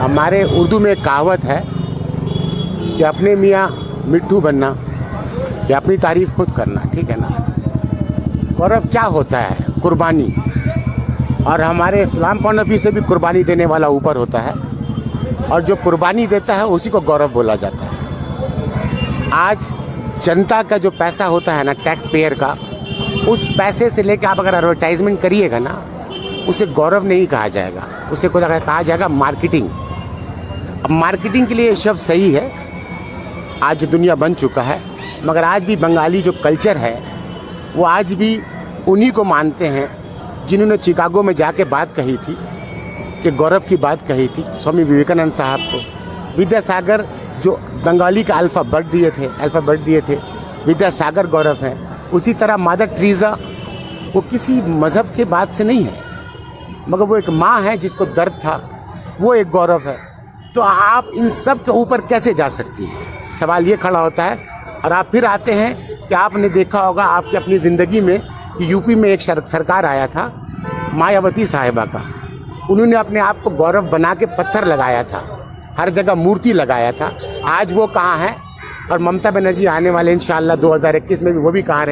हमारे उर्दू में एक कहावत है कि अपने मियाँ मिट्ठू बनना, कि अपनी तारीफ़ खुद करना, ठीक है ना। गौरव क्या होता है? कुर्बानी। और हमारे इस्लाम पॉइंट ऑफ व्यू से भी कुर्बानी देने वाला ऊपर होता है, और जो कुर्बानी देता है उसी को गौरव बोला जाता है। आज जनता का जो पैसा होता है ना, टैक्स पेयर का, उस पैसे से लेकर आप अगर एडवर्टाइजमेंट करिएगा ना, उसे गौरव नहीं कहा जाएगा, उसे कोई कहा जाएगा मार्केटिंग। अब मार्केटिंग के लिए ये शब्द सही है, आज दुनिया बन चुका है, मगर आज भी बंगाली जो कल्चर है वो आज भी उन्हीं को मानते हैं जिन्होंने चिकागो में जाके बात कही थी, कि गौरव की बात कही थी स्वामी विवेकानंद साहब को। विद्यासागर जो बंगाली का अल्फ़ाबेट दिए थे, विद्यासागर गौरव है। उसी तरह मदर टेरेसा वो किसी मज़हब के बात से नहीं है, मगर वो एक माँ है जिसको दर्द था, वो एक गौरव है। तो आप इन सब के ऊपर कैसे जा सकती हैं? सवाल ये खड़ा होता है। और आप फिर आते हैं कि आपने देखा होगा आपकी अपनी ज़िंदगी में कि यूपी में एक सरकार आया था मायावती साहिबा का, उन्होंने अपने आप को गौरव बना के पत्थर लगाया था, हर जगह मूर्ति लगाया था। आज वो कहाँ है? और ममता बनर्जी आने वाले इंशाअल्लाह 2021 में भी वो भी कहाँ रहे।